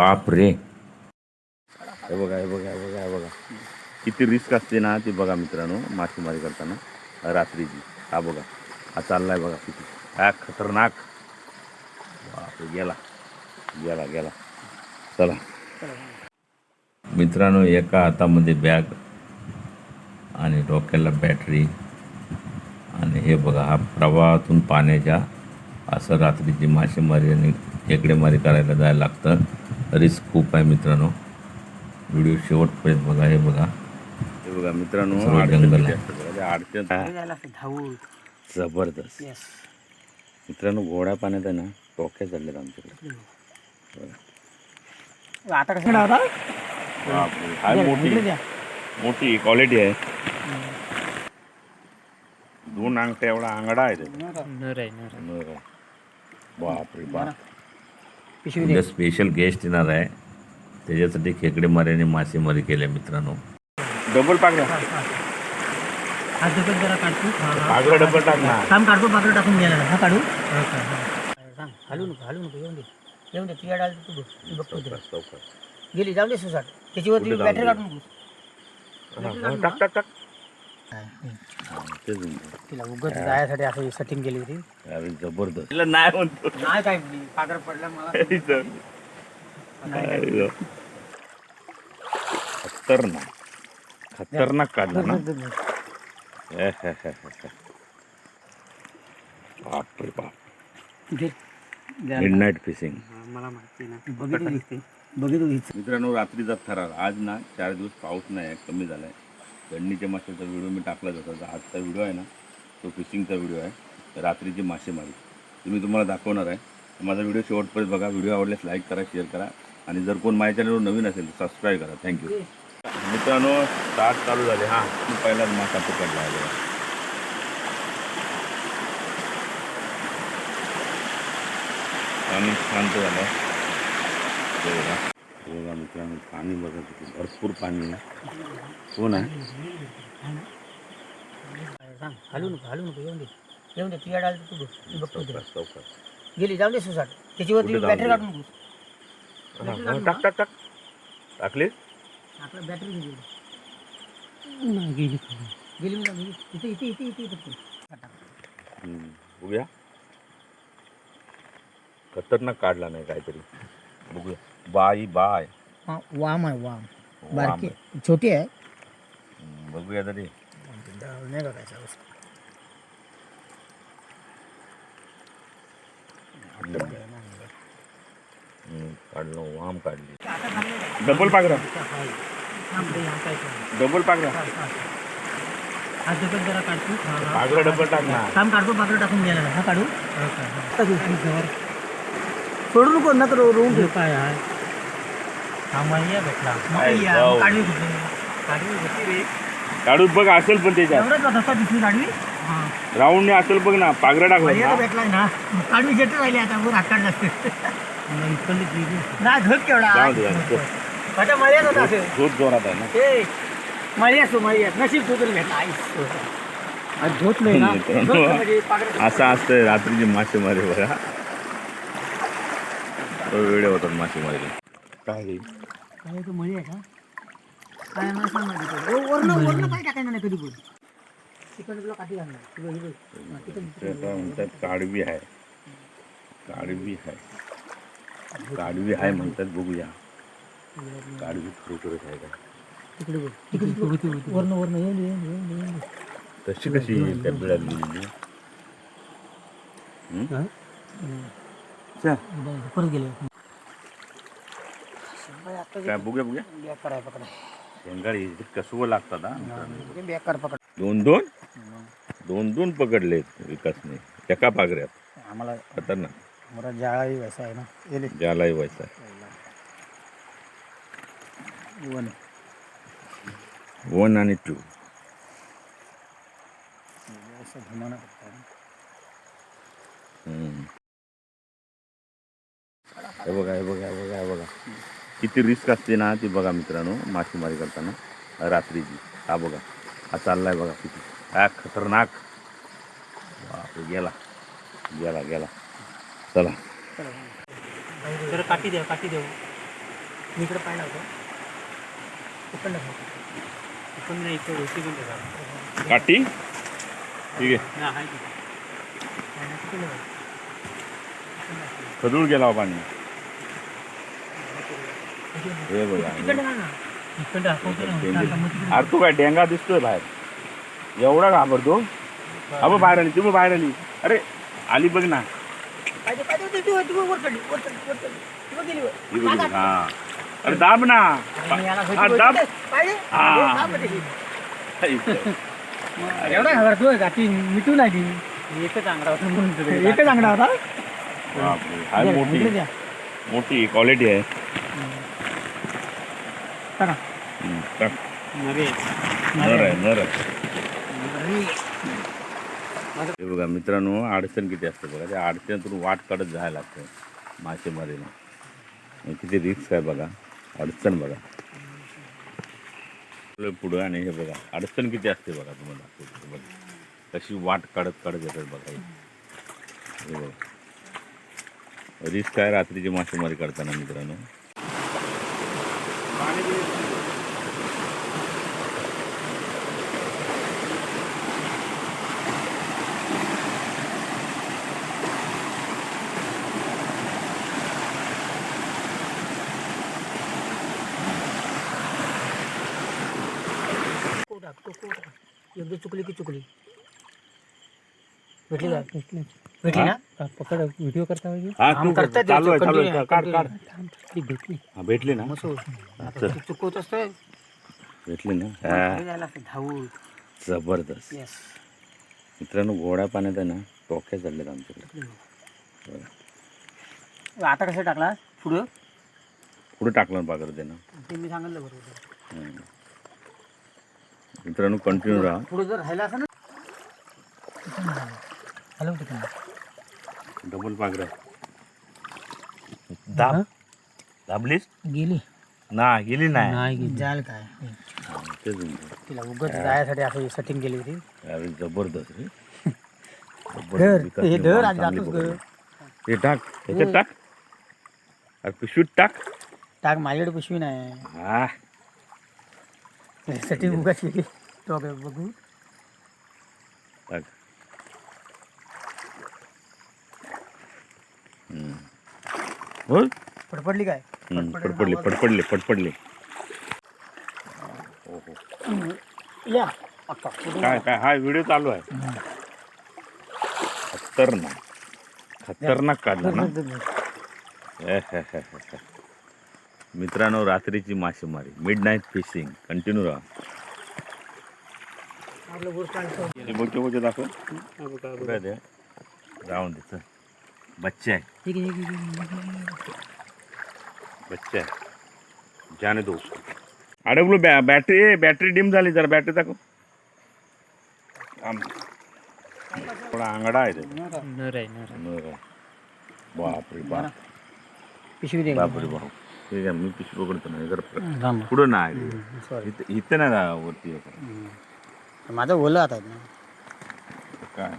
बाप रे, हे बघा हे बघा हे बघा हे बघा किती रिस्क असते ना ती बघा मित्रांनो, मासेमारी करताना रात्रीची. हा बघा, हा चाललाय बघा किती हा खतरनाक. बाप रे, गेला गेला गेला. चला मित्रांनो, एका हातामध्ये बॅग आणि डोक्याला बॅटरी आणि हे बघा हा प्रवाहातून पाण्याच्या असं रात्रीची मासेमारी आणि खेकडेमारी करायला जायला लागतं. रिस्क खूप आहे मित्रांनो. व्हिडिओ शेवटपर्यंत बघा. हे बघा हे बघा मित्रांनो, सर्व जंगल आहे. अडचण जबरदस्त. मित्रांनो, घोड्या पाण्यात आहे ना, टोक्या चढलेत आमच्याकडे. आता कसं होता बापरे, काय मोठी क्वालिटी आहे. 2 अंगठ्या एवढा आंगडा आहे त्याचा. नर आहे. बापरे बाप. उद्या स्पेशल गेस्ट येणार आहे, त्याच्यासाठी खेकडे मारी आणि मासेमारी केल्या मित्रांनो. डबल पागड्या. जरा काढतो पागडा डबल टाक ना. काम काढतो, पागड टाकून घ्या ना. हा काढू हलू नको येऊन दे तुझ्या डाल तू बघतो गेली जाऊ दे सुसाट त्याच्यावरती बॅटरी काढून नको. टाक टाक टाक. तिला उगत जायसाठी असं सेटिंग केली होती. अरे जबरदस्त. नाही म्हणतो नाही काय पागड पडला मला. खतरनाक काढला ना. बाप रे बाप. Midnight fishing. मला माहिती ना बघितलं मित्रांनो, रात्रीचा थरार. आज ना 4 दिवस पाऊस नाही आहे, कमी झाला आहे. गंडीच्या माशाचा व्हिडिओ मी टाकला होता. आजचा व्हिडिओ आहे ना, तो फिशिंगचा व्हिडिओ आहे, रात्रीची मासेमारी. तुम्हाला दाखवणार आहे. माझा व्हिडिओ शेवटपर्यंत बघा. व्हिडिओ आवडल्यास लाईक करा, शेअर करा आणि जर कोण माझ्या चॅनलवर नवीन असेल तर सबस्क्राईब करा. थँक्यू. मित्रांनो, स्टार्ट चालू झाले. हां, पहिलाच मासा पकडला आहे. पाणी शांत झालं. बघा मित्रांनो, पाणी बघा किती भरपूर पाणी आहे. कोण आहे? हलू नको येऊन दे तुझ्या डाल तू बघतो गेली जाऊ दे सुसाट त्याच्यावरती बॅटरी काढून नको. टाक टाक टाक. टाकले. आपला बॅटरी गेली गेली इथे बघूया. खतरनाक काढला नाही काहीतरी. बघूया. बाय वाम आहे वाम. बारकी छोटी आहे. बघूया तरी. नाही बघायचं काढलं. वाम काढली. डबल पागरा. डबल पागरा. जरा काढतो पागरा डबल टाक ना. काम काढतो, पागड टाकून घ्या ना. हा काढू सोडू नको ना तर रोवून ठेव. काय आहे हा मैया भेटला. काढवी रे. काढून बघ असेल पण त्याच्यात एवढंच रस्ता दिसली काढवी. राऊंड असेल बघ ना. पागरा टाकला भेटलाय ना. काढवी शेट राहिली आता वर हात काढला नाही झोप केवढा मळ्यात होता असेल. झोप जोरात आहे ना. ते मळ्यात नशीब तू तरी भेटला आईस झोप नाही ना. असं असतंय रात्रीची मासेमारी बघा. वेळे होतात मासेमारीला. काय मळी आहे का काय मला सांग. वरण काय टाकायला नाही कधी बोल. तिकडे तुला काठी घालणार. म्हणतात काढवी आहे. काढवी आहे म्हणतात. बघूया काढवी खरोखरच आहे का. तिकडे वर्ण येऊन तशी कशी येईल त्या बिळात गेलेली. परत गेले काय. बघूया बेकार पकड. शेंगाळी कसं लागतात. बेकार पकड. दोन पकडलेत विकासने एका पागऱ्यात. आम्हाला खतरनाक. मोठा जाळाही वैसा आहे ना. ज्यालाही व्हायचा. 1 आणि 2. हे बघा किती रिस्क असते ना ती बघा मित्रांनो, मासेमारी करताना रात्रीची. हा बघा, हा चाललाय बघा किती हा खतरनाक. बापरे, गेला. चला काठी देऊ मी इकडे पाहिला होतो इकडनं खाऊ. इकडनं नाही, इकडे होती पण त्याचा. काठी ठीक आहे. हा, आहे की. आणि तिकडनं खाऊ. खदूळ गेला हो पाणी. हे बघा तिकडनं खा ना. इकडनं दाखवतो ना. डेंजर. मग तिकडे- अरे तू काय डेंगा दिसतोय बाहेर, एवढा घाबरतो. अबो बाहेर आली, तुम्ही बाहेर आली. अरे आली बघ ना. पाहिजे पाहिजे ती वर चढली, वर चढली, वर चढली. ती बघ गेली वर. ही बघ, हा. अरे दाब ना. आणि याला हा, होती दाब. पाहिजे हा. दाब मध्ये. एवढा घाबरतोय का ती मिटू नाही ती. एकच आंगडा होता म्हणून एकच आंगडा होता. बापरे, हाय इकडे मोठी द्या. मोठी क्वालिटी आहे. टाका. टाक. नरे. नर आहे, नर आहे. हे बघा मित्रांनो, अडचण किती असते बघा. त्या अडचणीतून वाट काढत जायला लागतं मासेमारीला. आणि किती रिस्क आहे बघा, अडचण बघा पुढं. आणि हे बघा अडचण किती असते बघा, तुम्हाला दाखवतो बघा कशी वाट काढत काढत येतात बघा. हे बघा रिस्क आहे रात्रीची मासेमारी करताना मित्रांनो. योग्य चुकली की चुकली. भेटली का? भेटली ना? पकड व्हिडिओ करता पाहिजे. हा आम तू करता चालू आहे, देतो, चालू आहे. continue, काढ काढ. ती भेटली. हा भेटली ना, मस्त होत. चल. तू चुकवत असतोय. भेटली ना. हा खाली जायला लागतं, धावून. जबरदस्त. Yes. मित्रांनो गोड्या पाण्यात आहे ना टोक्या चढल्यात आमच्याकडे. आता कसं टाकला पुढं पुढे टाकलं पाकर ते ना. ते मी सांगितलं बरोबर. मित्रांनो कंटिन्यू राहा. पुढे जर राहिला असं ना हॅलो तिकडे डबल पाकर दाब. दाबलीस गेली ना, गेली नाही. नाही गेली. जाल काय तेच म्हणतो. तिला उगाच जायसाठी असं सेटिंग केली होती. अरे जबरदस्त रे. धर, विकास हे ने धर मान आणि चांगली जातोच पकडली. ग. हे टाक, ह्याच्यात टाक. अरे पिशवीत टाक. टाक, माझ्याकडे पिशवी नाही. हा सेटिंग उगाच केली. तो काय बघू टाक. हो पडपडली काय? पडपडले पडपडले पडपडले. या आता काय काय हा व्हिडिओ चालू आहे. खतरनाक काढला ना. मित्रांनो रात्रीची मासेमारी, मिड नाईट फिशिंग कंटिन्यू राहा. आपलं गोष्ट आहे. हे बोचे बोचे दाखव. कुठं आहे ते? राहून दे चल. बच्चे आहे, ठीक आहे, ठीक आहे. बच्चे आहे. जाने दो. अडकलो. बॅटरी डिम झाली. जरा बॅटरी दाखव. थोडा आंगडा आहे ते. नर आहे, नर आहे. नर आहे. बापरे बाप. पिशवी दे. बापरे बाप. ठीक आहे, मी पिशवी पकडतो ना. जरा थांब. पुढं नाही, सॉरी. इथं नाही ना वरती. माझं ओलं आता ना. काय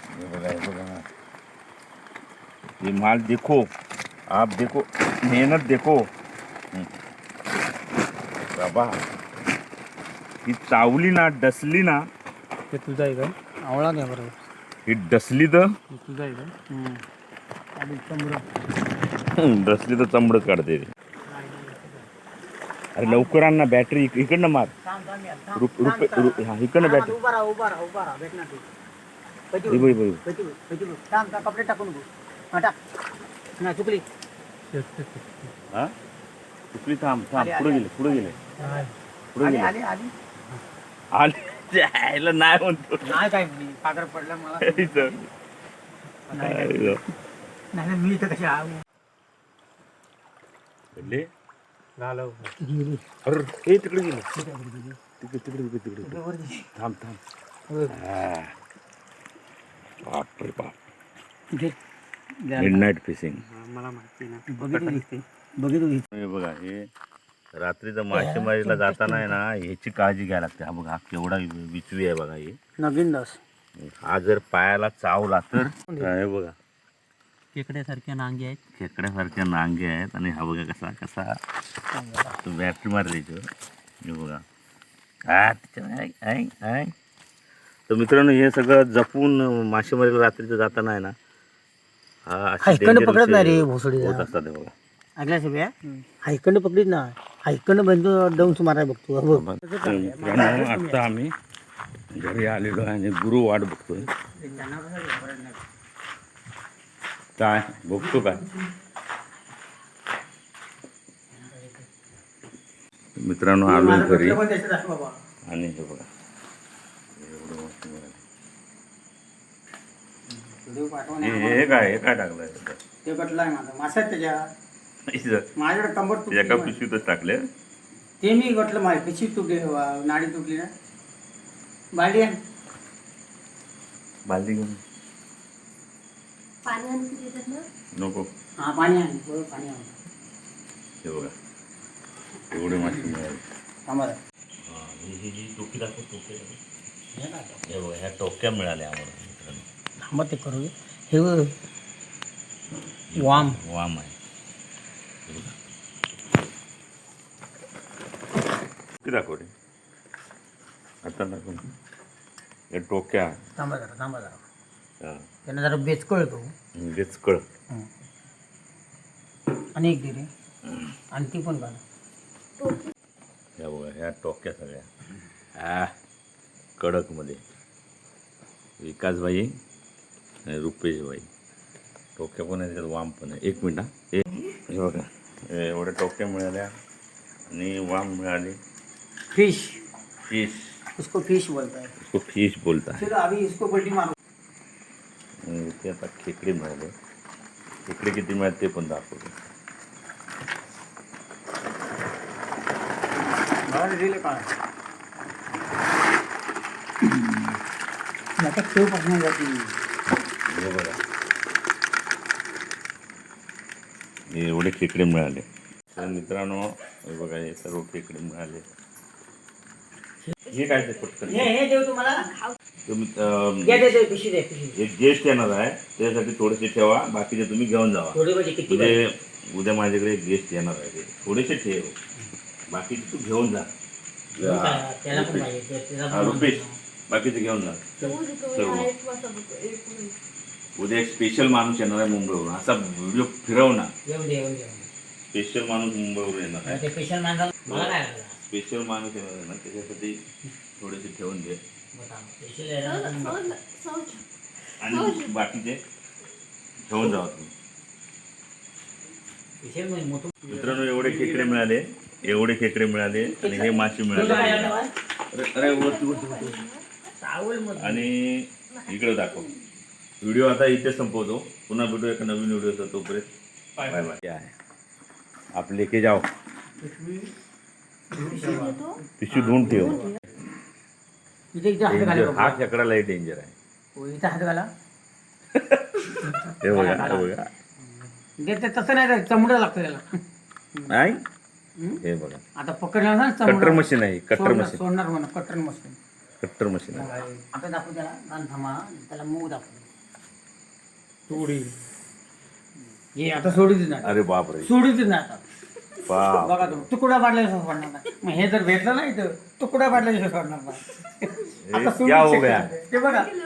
हे बघा, हे बघा. ये माल देखो, आप देखो, मेहनत देखो. बाबा ही चावली ना, डसली ना, ते तुझं आहे का? आवळा घ्या बरोबर. ही डसली तर ते तुझं आहे का? आधी चमडं. डसली तर चमडच काढते रे. अरे लवकर आण ना. बॅटरी इकडनं मार. थांब, थांब यार, थांब. हा इकडनं बॅटरी. उभा राहा, उभा राहा, उभा राहा. भेटणार तू. पैती बाई बघ, बाई. पैती बघ, पैती बघ. थांब, थांब, कपडे टाकू नको. हा, टाक. नाही, चुकली. हा कुठली? थांब थांब. आली, पुढे आली. गेले, पुढे गेले, पुढे आली, गेले. आली, आली. आले. जायला नाही म्हणतो. नाही काय मी पागर पडला मला. इथं. नाही, नाही, मी इथं कशी आहो. भेटले? घालव. गेली. अरे हे तिकडे गेले. तिकडे तिकडे तिकडे तिकडे. वरती. थांब थांब. बापरे बाप. घे. Mid night fishing. मला माहिती ना. बघितली. हे बघा, हे रात्रीचं मासेमारीला जाताना आहे ना ह्याची काळजी घ्यायला लागते. हा बघा, हा केवढा विचवी आहे बघा. हे नवीन दास. हा जर पायाला चावला तर हे बघा खेकड्यासारख्या नांगी आहेत. खेकड्यासारख्या नांगे आहेत आणि हा बघा कसा कसा तो बॅटरी मारली हे बघा हा त्याच्या तर मित्रांनो हे सगळं जपून मासेमारीला रात्रीचं जाताना आहे ना हा इकडनं पकडत नाही रे भोसडी होत असतात हे बघा. ऐकल्या सगळ्या हायकडनं पकडीत ना हायकडनं बंद डाऊन मारायला बघतो मित्रांनो आता आम्ही घरी आलेलो आहे आणि गुरु वाट बघतोय काय बघतो काय मित्रांनो आलो घरी आणि हे बघा एवढं मस्त मिळालं. हे काय टाकलंय ते कटलाय माझा मासा आहे त्याच्या माझ्याकडे कंबर एका पिशवीतच टाकले ते मी गटलं माझी पिशवी तुटली नाडी तुटली ना बालडी आहे बालदी घेऊन नको हा पाणी आहे बरोबर पाणी आहे हे बघा एवढे मासे मिळाले. थांबा ही टोकी दाखव टोके हे बघा ह्या टोक्या मिळाल्या आम्हाला मित्रांनो. थांबा ते करू हे वाम वाम आहे किती दाखव रे आता दाखव या टोक्या थांबा जरा हा. त्यांना जरा बेच कळतो तेच कळ आणि एक दे रे आणि ती पण घाल ह्या बघा ह्या टोक्या सगळ्या हा कडकमध्ये विकासबाई आणि रुपेशबाई टोक्या पण आहे त्याच्यात वाम पण आहे. एक मिनिट हे बघा एवढ्या टोक्या मिळाल्या आणि वाम मिळाले. फिश फिश उसको फिश बोलता है इसको फिश बोलता है. चलो अभी इसको पलटी मारो ते आता खेकडे मिळाले. खेकडे किती मिळाले ते पण दाखवतो. आता खेळ पासून जाते हे बघा हे एवढे खेकडे मिळाले. तर मित्रांनो हे बघा हे सर्व खेकडे मिळाले. हे काय ते पटकन हे देऊ तुम्हाला तुम्ही दे दे पिशवी दे पिशवी एक गेस्ट येणार आहे त्यासाठी थोडेसे ठेवा बाकीचे तुम्ही घेऊन जावा. थोडे म्हणजे किती म्हणजे उद्या माझ्याकडे एक गेस्ट येणार आहे ते थोडेसे ठेव बाकीचे तू घेऊन जा. त्याला पण पाहिजे हा, रुपेश बाकीचे घेऊन जा सर्व. उद्या एक स्पेशल माणूस येणार आहे मुंबईवरून असा व्हिडिओ फिरव ना. येऊन दे स्पेशल माणूस मुंबईवरून येणार आहे. ते पेशंट माणसाला मला काय आलं स्पेशल माणूस येणार आहे ना त्याच्यासाठी थोडेसे ठेवून दे आणि बाकीचे घेऊन जावा तुम्ही. मित्रांनो एवढे खेकडे मिळाले आणि हे मासे मिळाले. अरे वरती आणि इकडे दाखव. व्हिडिओ आता इथे संपवतो. पुन्हा भेटू एका नवीन व्हिडिओचा. तोपर्यंत बाय बाय. क्या है आप लेके जाओ. पिशवी धुवून ठेव. हा खेकडा लई डेंजर आहे. इथं हात घाला हे बघा ते तसं नाही चमडं लागतं त्याला नाही हे बघा आता पकडलं ना कटर मशीन आहे. कटर मशीन सोडणार म्हणा कटर मशीन आहे. आता दाखवू त्याला गाण थांबा त्याला मूग दाखवू तोडी हे आता सोडूच नाही अरे बापरे सोडूच नाही आता बाप बघा तो तुकडा पाडल्याशिवाय सोडणार नाही. मग हे जर भेटलं नाही तर तुकडा पाडल्याशिवाय सोडणार नाही. आता क्या हो सोडूच गया? शकत नाही. ते बघा